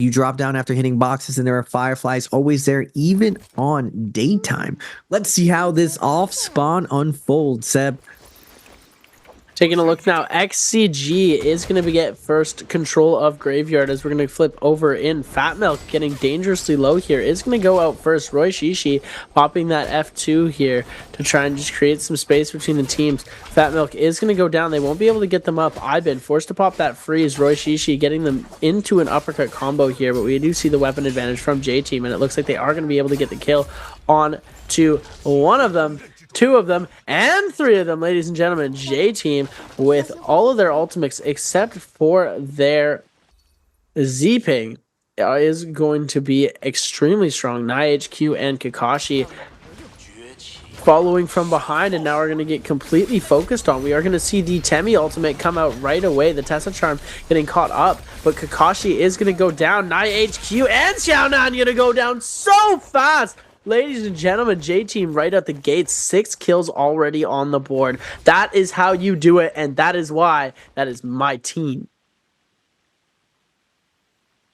You drop down after hitting boxes, and there are fireflies always there, even on daytime. Let's see how this off spawn unfolds, Seb. Taking a look now, XCG is going to get first control of Graveyard as we're going to flip over in. Fat Milk getting dangerously low here is going to go out first. Roy Shishi popping that F2 here to try and just create some space between the teams. Fat Milk is going to go down. They won't be able to get them up. Aizen forced to pop that freeze. Roy Shishi getting them into an uppercut combo here, but we do see the weapon advantage from J-Team, and it looks like they are going to be able to get the kill on to one of them. 2 of them, and 3 of them, ladies and gentlemen. J-Team with all of their ultimates except for their Z-Ping is going to be extremely strong. NiHQ and Kakashi following from behind, and now we're going to get completely focused on. We are going to see the Temi ultimate come out right away. The Tessa Charm getting caught up, but Kakashi is going to go down. NiHQ and Xiaonan going to go down so fast. Ladies and gentlemen, J-Team right at the gates, 6 kills already on the board. That is how you do it, and that is why that is my team.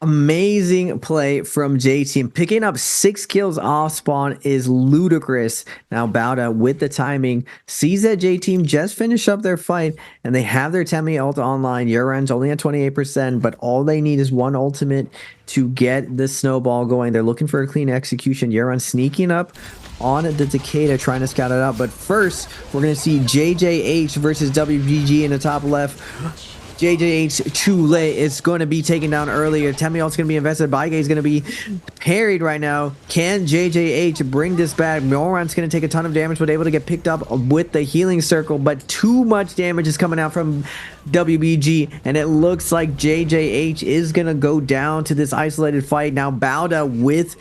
Amazing play from J-Team. Picking up 6 kills off spawn is ludicrous. Now Bauda with the timing sees that J-Team just finished up their fight and they have their Temi ult online. Yuren's only at 28%, but all they need is one ultimate to get the snowball going. They're looking for a clean execution. Yuren sneaking up on the Takeda, trying to scout it out. But first, we're going to see JJH versus WGG in the top left. JJH Chule is going to be taken down earlier. Temi ult's going to be invested. Baige is going to be parried right now. Can JJH bring this back? Moran's going to take a ton of damage, but able to get picked up with the healing circle. But too much damage is coming out from WBG, and it looks like JJH is going to go down to this isolated fight. Now Bauda with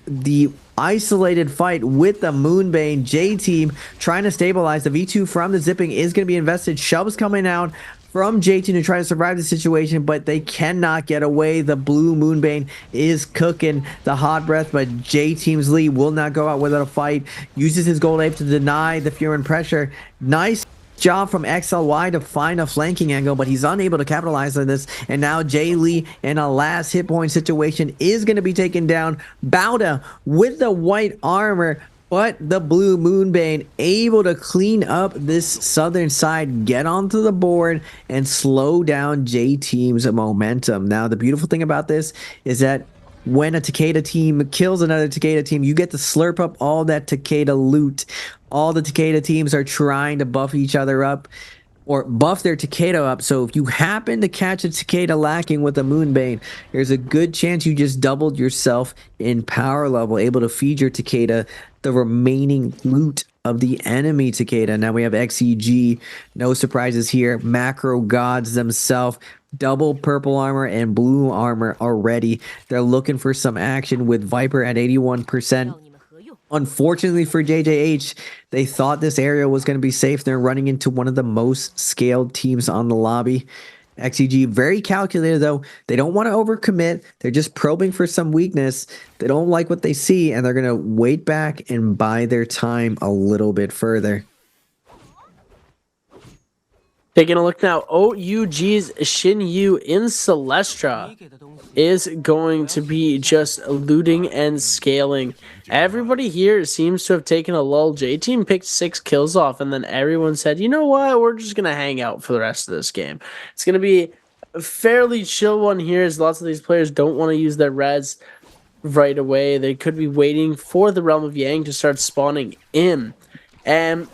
the isolated fight with the Moonbane. J-Team trying to stabilize. The V2 from the zipping is going to be invested. Shub's coming out from J-Team to try to survive the situation, but they cannot get away. The blue Moonbane is cooking the hot breath, but J-Team's Lee will not go out without a fight. Uses his gold ape to deny the fear and pressure. Nice job from XLY to find a flanking angle, but he's unable to capitalize on this. And now Jay Lee in a last hit point situation is going to be taken down. Bauda with the white armor, but the blue Moonbane able to clean up this southern side, get onto the board, and slow down J-Team's momentum. Now, the beautiful thing about this is that when a Takeda team kills another Takeda team, you get to slurp up all that Takeda loot. All the Takeda teams are trying to buff each other up, or buff their Takeda up. So if you happen to catch a Takeda lacking with a Moonbane, there's a good chance you just doubled yourself in power level, able to feed your Takeda the remaining loot of the enemy Takeda. Now we have XEG, no surprises here. Macro gods themselves, double purple armor and blue armor already. They're looking for some action with Viper at 81%. Unfortunately for JJH, they thought this area was going to be safe. They're running into one of the most scaled teams on the lobby. XEG very calculated though. They don't want to overcommit. They're just probing for some weakness. They don't like what they see, and they're going to wait back and buy their time a little bit further. Taking a look now, OUG's Shinyu in Celestra is going to be just looting and scaling. Everybody here seems to have taken a lull. J-Team picked 6 kills off, and then everyone said, you know what, we're just going to hang out for the rest of this game. It's going to be a fairly chill one here, as lots of these players don't want to use their res right away. They could be waiting for the Realm of Yang to start spawning in. And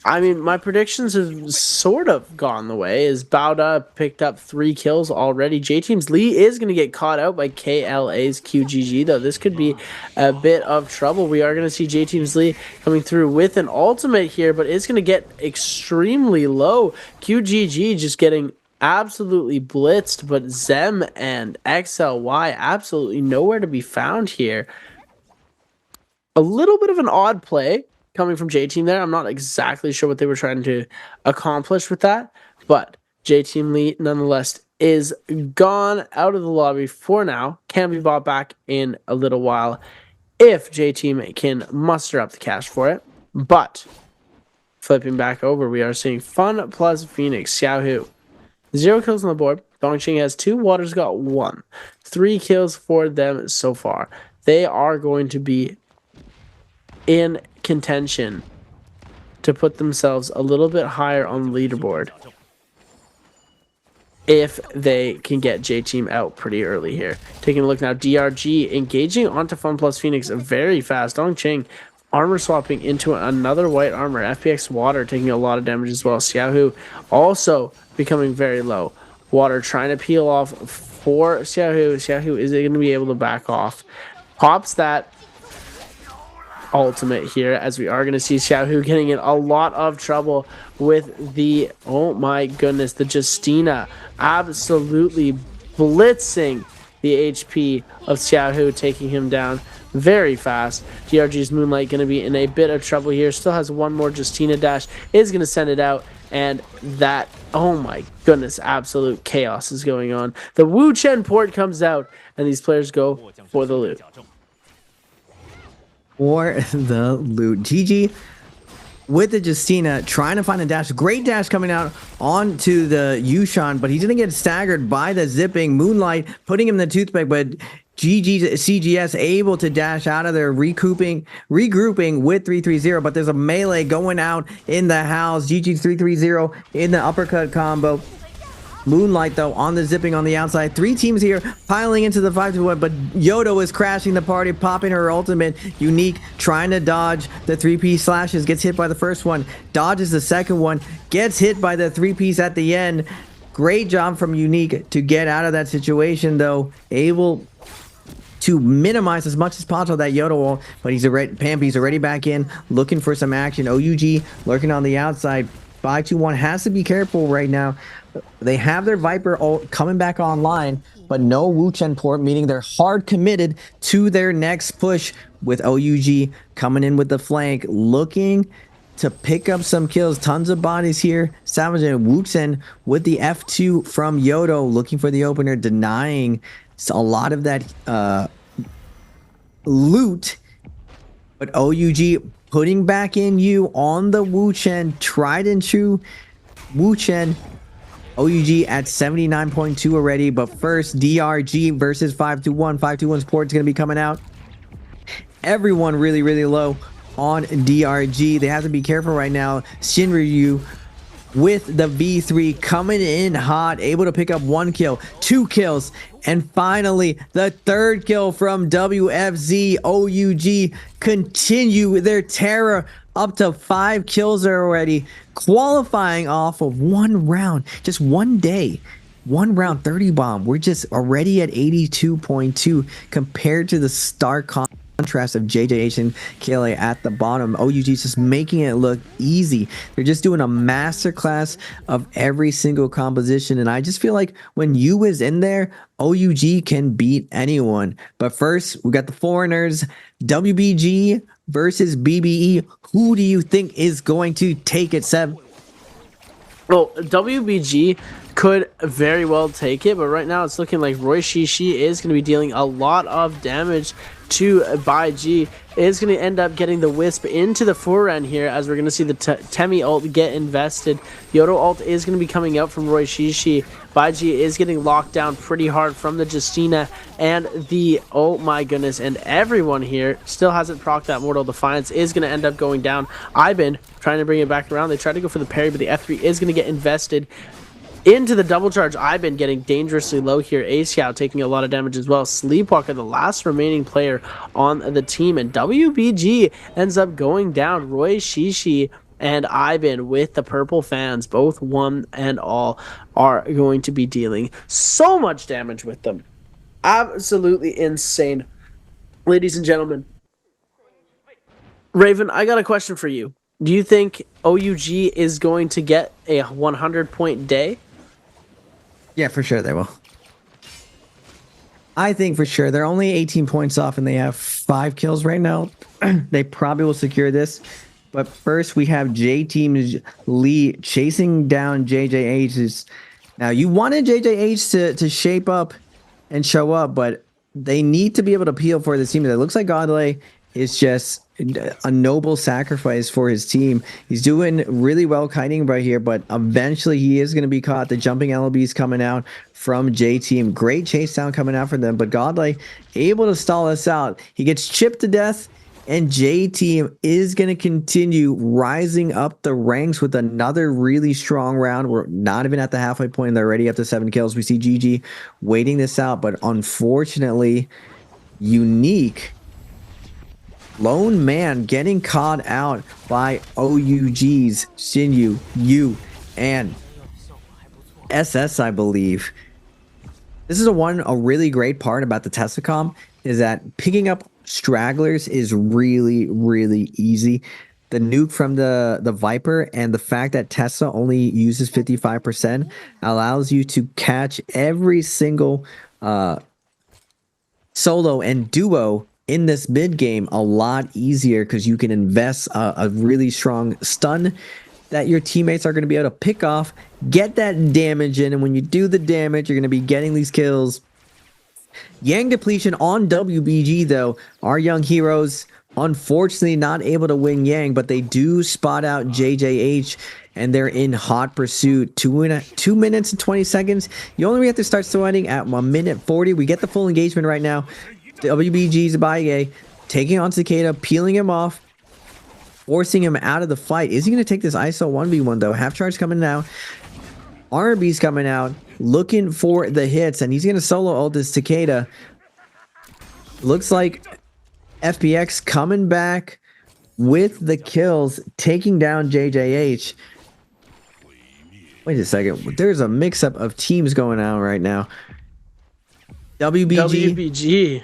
I mean, my predictions have sort of gone the way, as Bauda picked up 3 kills already. J-Team's Lee is going to get caught out by KLA's QGG, though. This could be a bit of trouble. We are going to see J-Team's Lee coming through with an ultimate here, but it's going to get extremely low. QGG just getting absolutely blitzed, but Zem and XLY absolutely nowhere to be found here. A little bit of an odd play coming from J-Team there. I'm not exactly sure what they were trying to accomplish with that, but J-Team Lee nonetheless is gone out of the lobby for now. Can be bought back in a little while if J-Team can muster up the cash for it. But flipping back over, we are seeing Fun plus Phoenix. Xiaohu, 0 kills on the board, Dongqing has 2, Water's got 1. 3 kills for them so far. They are going to be in contention to put themselves a little bit higher on the leaderboard if they can get J-Team out pretty early here. Taking a look now, DRG engaging onto Fun Plus Phoenix very fast. Dongqing armor swapping into another white armor. FPX Water taking a lot of damage as well. Xiaohu also becoming very low. Water trying to peel off for Xiaohu. Xiaohu is going to be able to back off. Pops that ultimate here, as we are going to see Xiaohu getting in a lot of trouble with the, oh my goodness, the Justina absolutely blitzing the HP of Xiaohu, taking him down very fast. DRG's Moonlight going to be in a bit of trouble here. Still has one more Justina dash, is going to send it out, and that, oh my goodness, absolute chaos is going on. The Wu Chen port comes out, and these players go for the loot. For the loot. GG with the Justina trying to find a dash. Great dash coming out onto the Yushan, but he didn't get staggered by the zipping Moonlight, putting him in the toothpick, but GG CGS able to dash out of there, regrouping with 330, but there's a melee going out in the house. GG 330 in the uppercut combo. Moonlight, though, on the zipping on the outside. 3 teams here piling into the 5-1, but Yodo is crashing the party, popping her ultimate. Unique trying to dodge the 3-piece slashes, gets hit by the first one, dodges the second one, gets hit by the 3-piece at the end. Great job from Unique to get out of that situation, though, able to minimize as much as possible that Yodo ult, but he's already, Pampy's already back in, looking for some action. OUG lurking on the outside. 5-2-1 has to be careful right now. They have their Viper ult coming back online, but no Wu Chen port, meaning they're hard committed to their next push, with OUG coming in with the flank, looking to pick up some kills. Tons of bodies here. Savage and Wu Chen with the F2 from Yodo, looking for the opener, denying a lot of that loot. But OUG putting back in you on the Wu Chen, tried and true Wu Chen. OUG at 79.2 already, but first DRG versus 5-2-1. 5-2-1's port is going to be coming out. Everyone really low on DRG. They have to be careful right now. Shinryu with the V3 coming in hot, able to pick up 1 kill, 2 kills, and finally the 3rd kill from WFZ. OUG continue their terror, up to 5 kills already, qualifying off of 1 round, just 1 day, 1 round 30 bomb. We're just already at 82.2 compared to the stark contrast of JJH and KLA at the bottom. OUG just making it look easy. They're just doing a masterclass of every single composition, and I just feel like when U is in there, OUG can beat anyone. But first, we got the foreigners, WBG versus BBE. Who do you think is going to take it, Seb? Well, WBG could very well take it, but right now it's looking like Roy Shishi is going to be dealing a lot of damage to BaiG. Is going to end up getting the Wisp into the forehand here, as we're going to see the Temi ult get invested. Yodo ult is going to be coming out from Roy Shishi. BaiG is getting locked down pretty hard from the Justina and the, oh my goodness, and everyone here still hasn't procced that Mortal Defiance. Is going to end up going down. Ivan trying to bring it back around. They tried to go for the parry, but the F3 is going to get invested into the double charge. I've been getting dangerously low here. Axiao taking a lot of damage as well. Sleepwalker, the last remaining player on the team, and WBG ends up going down. Roy Shishi and Ivan with the purple fans, both one and all, are going to be dealing so much damage with them. Absolutely insane. Ladies and gentlemen, Raven, I got a question for you. Do you think OUG is going to get a 100-point day? Yeah, for sure they will. I think for sure. They're only 18 points off and they have 5 kills right now. They probably will secure this. But first we have J-Team's Lee chasing down JJH's. Now you wanted JJH to shape up and show up, but they need to be able to peel for this team. It looks like Godley is just a noble sacrifice for his team. He's doing really well kiting right here, but eventually he is going to be caught. The jumping LBs coming out from J Team. Great chase down coming out for them, but Godlike able to stall us out. He gets chipped to death, and J Team is going to continue rising up the ranks with another really strong round. We're not even at the halfway point, and they're already up to 7 kills. We see GG waiting this out, but unfortunately, Unique lone man getting caught out by OUG's Shinyu, Yu, and SS, I believe. This is a really great part about the Tessacom is that picking up stragglers is really, really easy. The nuke from the Viper and the fact that Tessa only uses 55% allows you to catch every single solo and duo in this mid game a lot easier because you can invest a really strong stun that your teammates are going to be able to pick off, get that damage in, and when you do the damage, you're going to be getting these kills. Yang depletion on WBG though. Our young heroes unfortunately not able to win Yang, but they do spot out JJH and they're in hot pursuit. 2 minutes and 20 seconds. You only have to start sweating at 1:40. We get the full engagement right now. WBG's Baye taking on Cicada, peeling him off, forcing him out of the fight. Is he going to take this ISO 1v1 though? Half charge coming out. RB's coming out, looking for the hits, and he's going to solo ult this Cicada. Looks like FPX coming back with the kills, taking down JJH. Wait a second. There's a mix-up of teams going on right now. WBG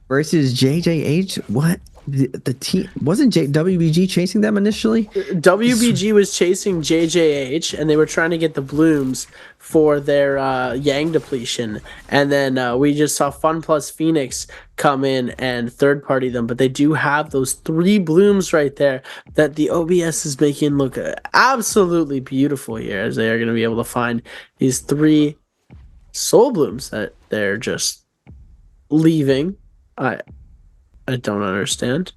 versus JJH. What? The team wasn't WBG chasing them initially? WBG was chasing JJH, and they were trying to get the blooms for their Yang depletion. And then we just saw Fun Plus Phoenix come in and third party them. But they do have those 3 blooms right there that the OBS is making look absolutely beautiful here, as they are going to be able to find these 3 soul blooms that they're just leaving. I don't understand.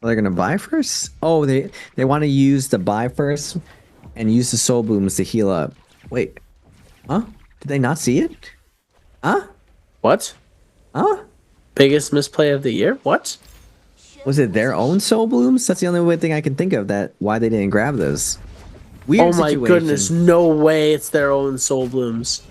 They're gonna buy first? Oh, they want to use the buy first and use the soul blooms to heal up. Wait, huh? Did they not see it? Huh? What? Huh? Biggest misplay of the year? What? Was it their own soul blooms? That's the only weird thing I can think of that why they didn't grab those. Weird oh my situation. Goodness, no way it's their own soul blooms.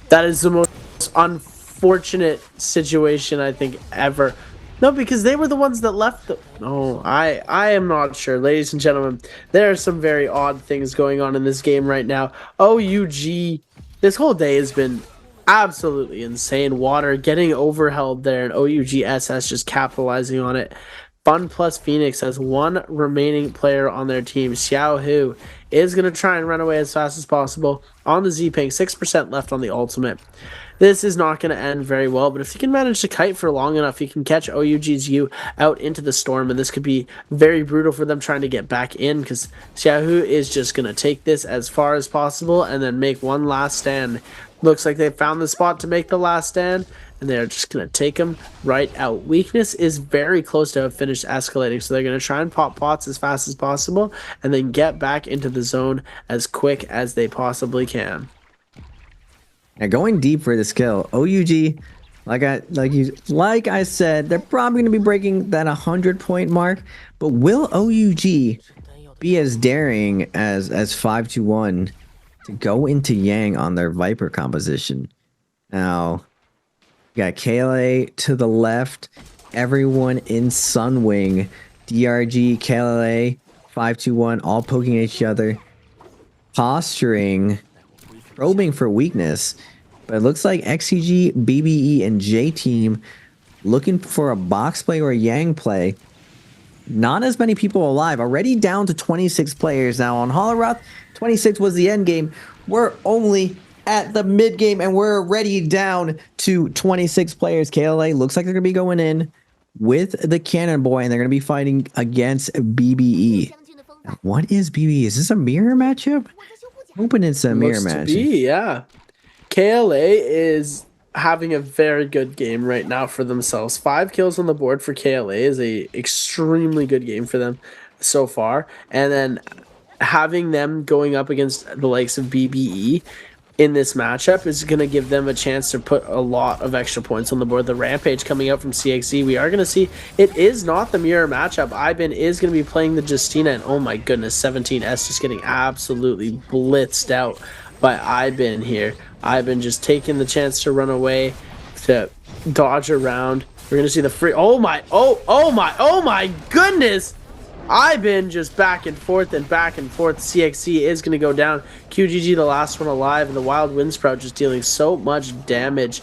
That is the most unfortunate situation I think ever. No, because they were the ones that left the... No, I am not sure. Ladies and gentlemen, there are some very odd things going on in this game right now. OUG, this whole day has been absolutely insane. Water getting overheld there, and OUG SS just capitalizing on it. Fun Plus Phoenix has 1 remaining player on their team. Xiao Hu is going to try and run away as fast as possible on the Z-Ping. 6% left on the ultimate. This is not going to end very well, but if you can manage to kite for long enough, you can catch OUG's U out into the storm, and this could be very brutal for them trying to get back in, because Xiaohu is just going to take this as far as possible and then make one last stand. Looks like they found the spot to make the last stand, and they're just going to take him right out. Weakness is very close to have finished escalating, so they're going to try and pop pots as fast as possible and then get back into the zone as quick as they possibly can. Now going deep for this kill, OUG, like I said, they're probably going to be breaking that 100-point mark. But will OUG be as daring as 5-1 to go into Yang on their Viper composition? Now, you got KLA to the left, everyone in Sunwing, DRG, KLA, 5-1, all poking at each other, posturing, probing for weakness. But it looks like XCG, BBE, and J Team looking for a box play or a Yang play. Not as many people alive. Already down to 26 players now on Holoroth. 26 was the end game. We're only at the mid game, and we're already down to 26 players. KLA looks like they're going to be going in with the Cannon Boy, and they're going to be fighting against BBE. Now, what is BBE? Is this a mirror matchup? I'm hoping it's a mirror match. Yeah. KLA is having a very good game right now for themselves. 5 kills on the board for KLA is a extremely good game for them so far. And then having them going up against the likes of BBE in this matchup is going to give them a chance to put a lot of extra points on the board. The Rampage coming out from CXZ, we are going to see it is not the mirror matchup. Iben is going to be playing the Justina, and oh my goodness, 17S just getting absolutely blitzed out by Iben here. Iben just taking the chance to run away, to dodge around. We're going to see the free, oh my goodness! Iben just back and forth and back and forth. CXC is going to go down. QGG the last one alive, and the Wild Wind Sprout just dealing so much damage.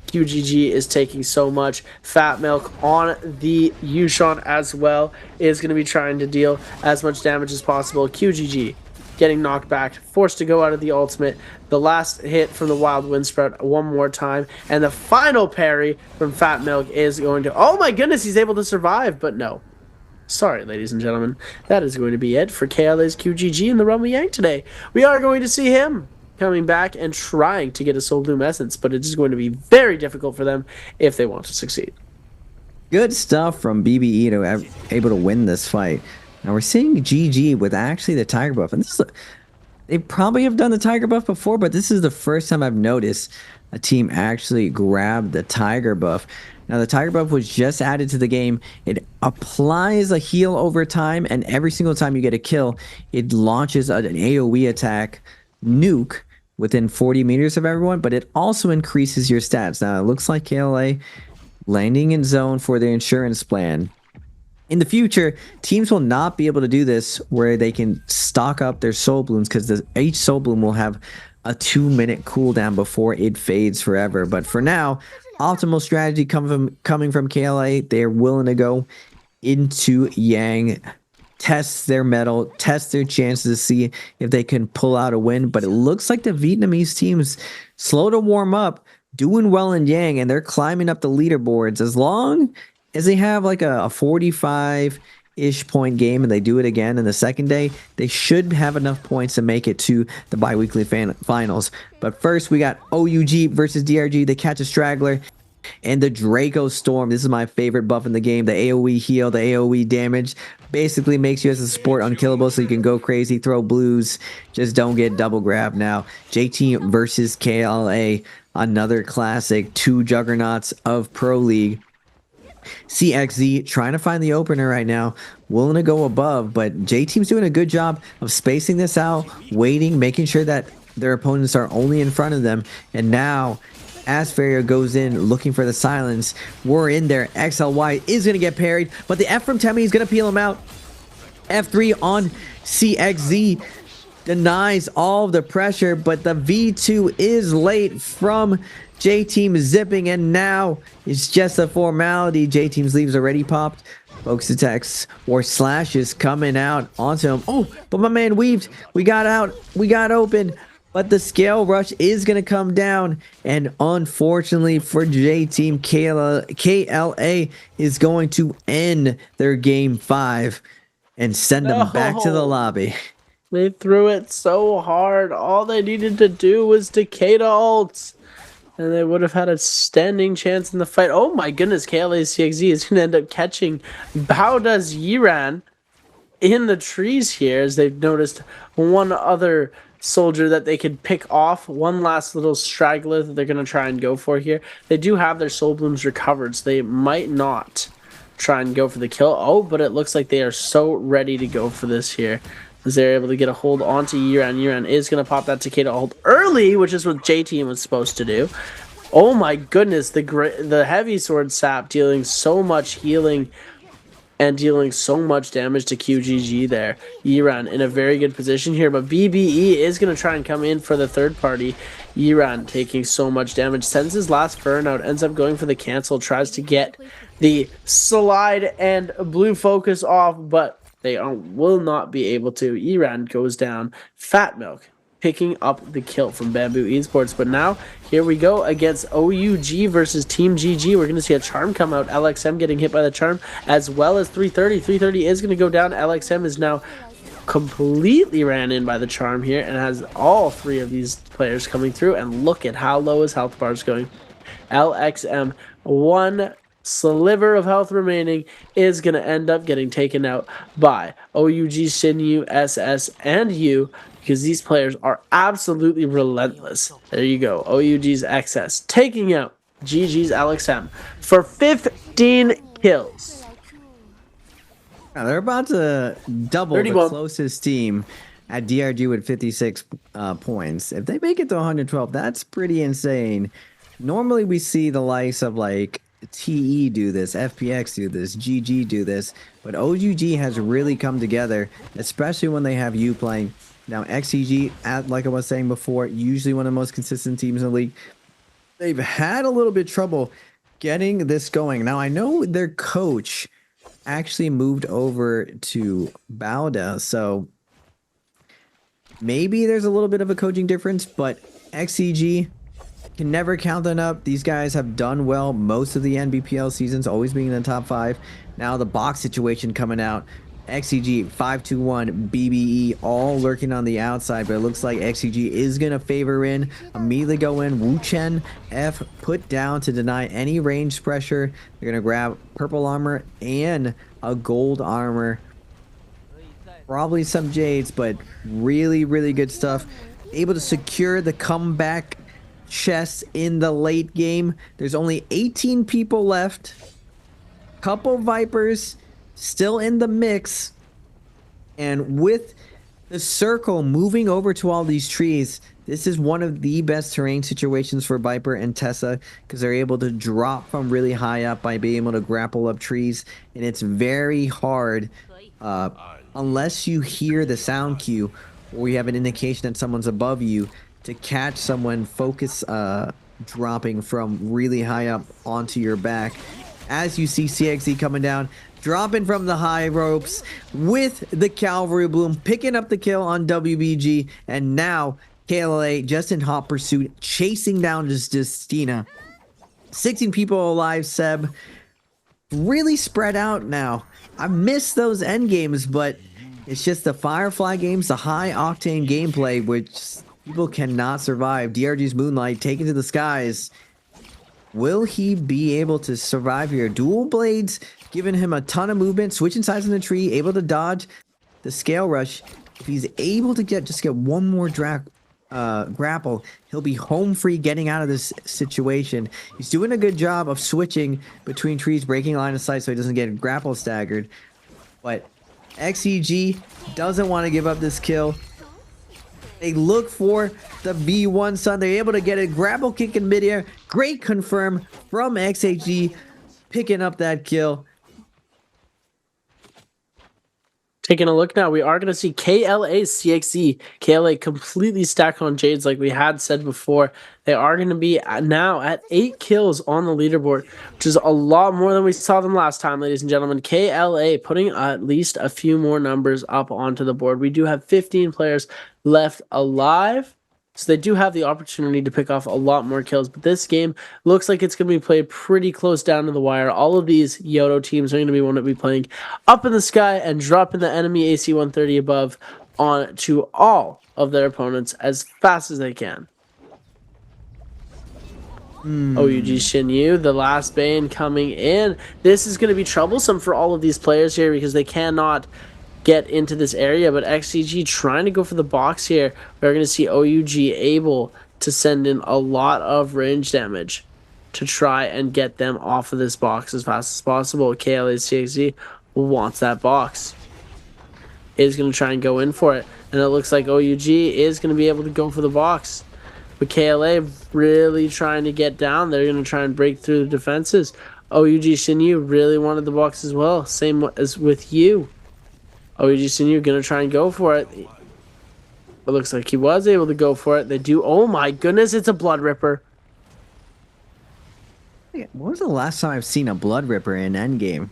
QGG is taking so much. Fat Milk on the Yushan as well is going to be trying to deal as much damage as possible. QGG getting knocked back, forced to go out of the ultimate. The last hit from the Wild Wind Sprout one more time, and the final parry from Fat Milk is going to, oh my goodness, he's able to survive, but no. Sorry, ladies and gentlemen, that is going to be it for KLA's QGG in the Rumble Yank today. We are going to see him coming back and trying to get a Soul Bloom Essence, but it is going to be very difficult for them if they want to succeed. Good stuff from BBE to able to win this fight. Now we're seeing GG with actually the Tiger buff, and this is they probably have done the Tiger buff before, but this is the first time I've noticed a team actually grab the Tiger buff. Now, the Tiger buff was just added to the game. It applies a heal over time, and every single time you get a kill, it launches an AoE attack nuke within 40 meters of everyone, but it also increases your stats. Now, it looks like KLA landing in zone for their insurance plan. In the future, teams will not be able to do this where they can stock up their Soul Blooms, because each Soul Bloom will have a 2-minute cooldown before it fades forever. But for now, optimal strategy coming from KLA. They're willing to go into Yang, test their mettle, test their chances to see if they can pull out a win. But it looks like the Vietnamese team's slow to warm up, doing well in Yang, and they're climbing up the leaderboards. As long as they have like a 45-ish point game and they do it again in the second day, they should have enough points to make it to the bi-weekly finals. But first, we got OUG versus DRG. They catch a straggler, and the Draco Storm. This is my favorite buff in the game. The AoE heal, the AoE damage, basically makes you as a support unkillable, so you can go crazy, throw blues, just don't get double grab. Now, JT versus KLA, another classic, 2 juggernauts of Pro League. CXZ trying to find the opener right now, willing to go above, but J-Team's doing a good job of spacing this out, waiting, making sure that their opponents are only in front of them. And now, as Ferrier goes in, looking for the silence, we're in there. XLY is going to get parried, but the F from Temmie is going to peel him out. F3 on CXZ denies all of the pressure, but the V2 is late from J-Team zipping, and now it's just a formality. J-Team's leaves already popped. Focus attacks or slashes coming out onto him. Oh, but my man weaved. We got out. We got open. But the scale rush is going to come down. And unfortunately for J-Team, KLA is going to end their game 5 and send them back to the lobby. They threw it so hard. All they needed to do was Takeda ults, and they would have had a standing chance in the fight. Oh my goodness, KLA's CXZ is going to end up catching Bauda's Yiran in the trees here, as they've noticed one other soldier that they could pick off. One last little straggler that they're going to try and go for here. They do have their Soul Blooms recovered, so they might not try and go for the kill. Oh, but it looks like they are so ready to go for this here, as they're able to get a hold onto Yiran. Yiran is going to pop that Takeda ult early, which is what J-Team was supposed to do. Oh my goodness, the heavy sword sap dealing so much healing and dealing so much damage to QGG there. Yiran in a very good position here, but BBE is going to try and come in for the third party. Yiran taking so much damage, sends his last burnout, ends up going for the cancel, tries to get the slide and blue focus off, but they will not be able to. Iran goes down. Fat Milk picking up the kill from Bamboo Esports. But now, here we go against OUG versus Team GG. We're going to see a charm come out. LXM getting hit by the charm, as well as 330. 330 is going to go down. LXM is now completely ran in by the charm here and has all three of these players coming through. And look at how low his health bar is going. LXM, one sliver of health remaining, is going to end up getting taken out by OUG, Shinyu, SS, and U, because these players are absolutely relentless. There you go. OUG's XS taking out GG's LXM for 15 kills. Now they're about to double 31. the closest team at DRG with 56 points. If they make it to 112, that's pretty insane. Normally we see the likes of like TE do this, FPX do this, GG do this, but OUG has really come together, especially when they have you playing. Now XEG, like I was saying before, usually one of the most consistent teams in the league. They've had a little bit of trouble getting this going. Now I know their coach actually moved over to Bauda, so maybe there's a little bit of a coaching difference, but XEG can never count them up. These guys have done well most of the NBPL seasons, always being in the top 5. Now the box situation coming out. XEG, 521, BBE, all lurking on the outside, but it looks like XEG is going to favor in, immediately go in. Wu Chen, F, put down to deny any range pressure. They're going to grab purple armor and a gold armor. Probably some jades, but really, really good stuff. Able to secure the comeback chest in the late game. There's only 18 people left. Couple Vipers still in the mix, and with the circle moving over to all these trees, this is one of the best terrain situations for Viper and Tessa, because they're able to drop from really high up by being able to grapple up trees, and it's very hard unless you hear the sound cue or you have an indication that someone's above you to catch someone focus dropping from really high up onto your back. As you see CXZ coming down, dropping from the high ropes with the Cavalry Bloom, picking up the kill on WBG, and now KLA just in hot pursuit, chasing down Justina. 16 people alive, Seb. Really spread out now. I miss those end games, but it's just the Firefly games, the high octane gameplay, which people cannot survive. DRG's Moonlight taken to the skies. Will he be able to survive here? Dual blades giving him a ton of movement, switching sides in the tree, able to dodge the scale rush. If he's able to get one more grapple, he'll be home free getting out of this situation. He's doing a good job of switching between trees, breaking line of sight so he doesn't get grapple staggered. But XEG doesn't want to give up this kill. They look for the V1 Sun. They're able to get a grapple kick in midair. Great confirm from XHG, picking up that kill. Taking a look now, we are going to see KLA's CXZ. KLA completely stacked on Jades like we had said before. They are going to be now at 8 kills on the leaderboard, which is a lot more than we saw them last time, ladies and gentlemen. KLA putting at least a few more numbers up onto the board. We do have 15 players left alive, so they do have the opportunity to pick off a lot more kills. But this game looks like it's going to be played pretty close down to the wire. All of these Yoto teams are going to be one to be playing up in the sky and dropping the enemy AC 130 above onto all of their opponents as fast as they can. OUG Shinyu, the last Bane coming in. This is going to be troublesome for all of these players here because they cannot get into this area, but XCG trying to go for the box here. We're going to see OUG able to send in a lot of range damage to try and get them off of this box as fast as possible. KLA CXZ wants that box. Is going to try and go in for it, and it looks like OUG is going to be able to go for the box. But KLA really trying to get down. They're going to try and break through the defenses. OUG Shinyu really wanted the box as well. Same as with you. OUG Shinyu going to try and go for it. It looks like he was able to go for it. They do. Oh my goodness, it's a Blood Ripper. When was the last time I've seen a Blood Ripper in Endgame?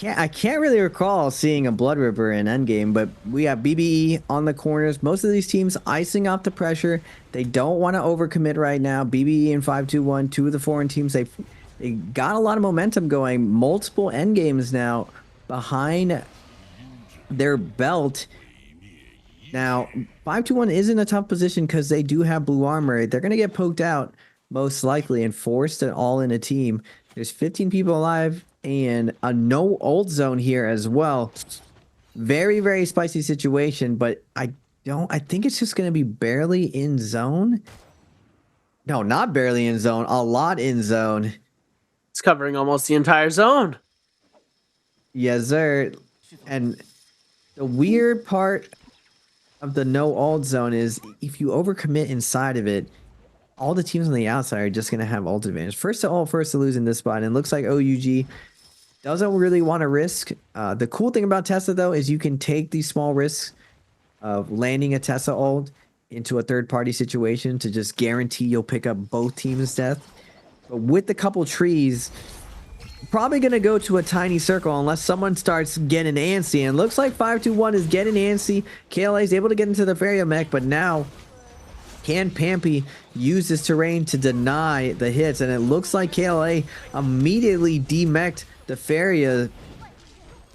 I can't really recall seeing a Blood Ripper in Endgame, but we have BBE on the corners. Most of these teams icing off the pressure. They don't want to overcommit right now. BBE and 5-2-1, two of the foreign teams, they got a lot of momentum going. Multiple endgames now behind their belt. Now, 5-1 is in a tough position because they do have blue armor. They're going to get poked out most likely and forced to all in a team. There's 15 people alive and a no ult zone here as well. Very, very spicy situation, but I think it's just going to be barely in zone. No, not barely in zone, a lot in zone. It's covering almost the entire zone. Yes, sir. And the weird part of the no ult zone is if you overcommit inside of it, all the teams on the outside are just going to have ult advantage. First to ult, first to lose in this spot. And it looks like OUG doesn't really want to risk. The cool thing about Tesla, though, is you can take these small risks of landing a Tesla ult into a third-party situation to just guarantee you'll pick up both teams' death. But with the couple trees, probably going to go to a tiny circle unless someone starts getting antsy. And looks like 5-1 is getting antsy. KLA is able to get into the Faria mech, but now can Pampy use this terrain to deny the hits? And it looks like KLA immediately demeched the Faria,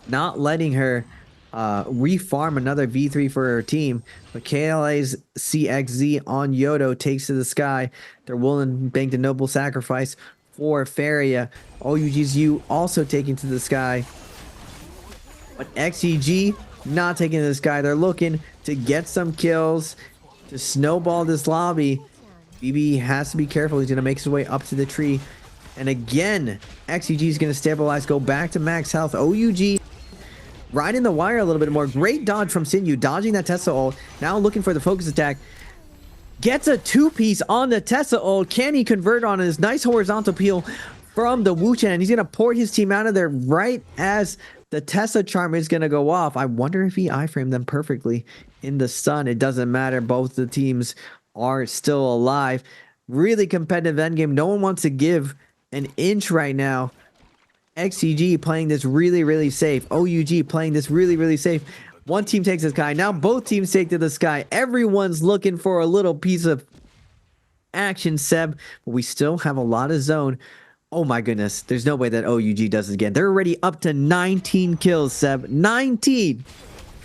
not letting her refarm another V3 for her team. But KLA's CXZ on Yodo takes to the sky. They're willing to bank the noble sacrifice for Faria. OUG's U also taking to the sky. But XEG not taking to the sky. They're looking to get some kills to snowball this lobby. BB has to be careful. He's going to make his way up to the tree. And again, XEG is going to stabilize, go back to max health. OUG riding the wire a little bit more. Great dodge from Sinyu, dodging that Tesla ult. Now looking for the focus attack. Gets a two-piece on the Tesla ult. Can he convert on his nice horizontal peel from the Wu Chen? And he's going to port his team out of there right as the Tesla charm is going to go off. I wonder if he iframed them perfectly in the sun. It doesn't matter. Both the teams are still alive. Really competitive endgame. No one wants to give an inch right now. XCG playing this really, really safe. OUG playing this really, really safe. One team takes the sky. Now both teams take to the sky. Everyone's looking for a little piece of action, Seb. But we still have a lot of zone. Oh my goodness. There's no way that OUG does it again. They're already up to 19 kills, Seb. 19!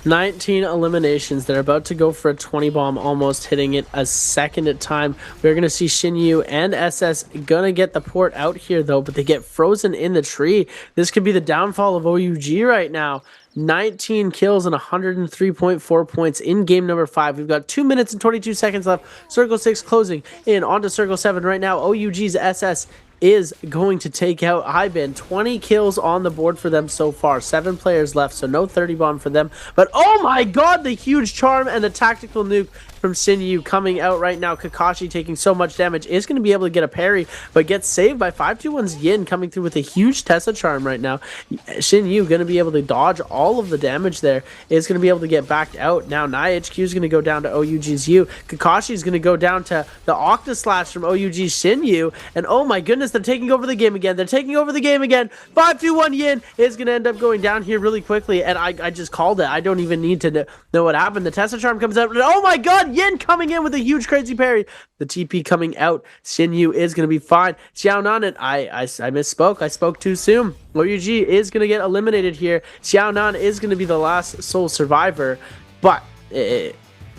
19 eliminations. They're about to go for a 20 bomb, almost hitting it a second at time. We're going to see Shinyu and SS going to get the port out here, though, but they get frozen in the tree. This could be the downfall of OUG right now. 19 kills and 103.4 points in game number 5. We've got 2 minutes and 22 seconds left. Circle 6 closing in onto Circle 7 right now. OUG's SS is going to take out Ibin. 20 kills on the board for them so far. 7 players left, so no 30 bomb for them. But oh my god, the huge charm and the tactical nuke from Sinyu coming out right now. Kakashi taking so much damage, is going to be able to get a parry, but gets saved by 5-2-1's Yin coming through with a huge Tesla charm right now. Shinyu going to be able to dodge all of the damage there, is going to be able to get backed out. Now NiHQ is going to go down to OUG's U. Kakashi is going to go down to the Octa Slash from OUG's Shinyu, and oh my goodness, they're taking over the game again. They're taking over the game again. 5-2-1 Yin is going to end up going down here really quickly, and I just called it. I don't even need to know what happened. The Tesla charm comes out, and oh my god, Yin coming in with a huge crazy parry. The TP coming out. Shinyu is going to be fine. Xiaonan, I misspoke. I spoke too soon. OUG is going to get eliminated here. Xiaonan is going to be the last sole survivor, but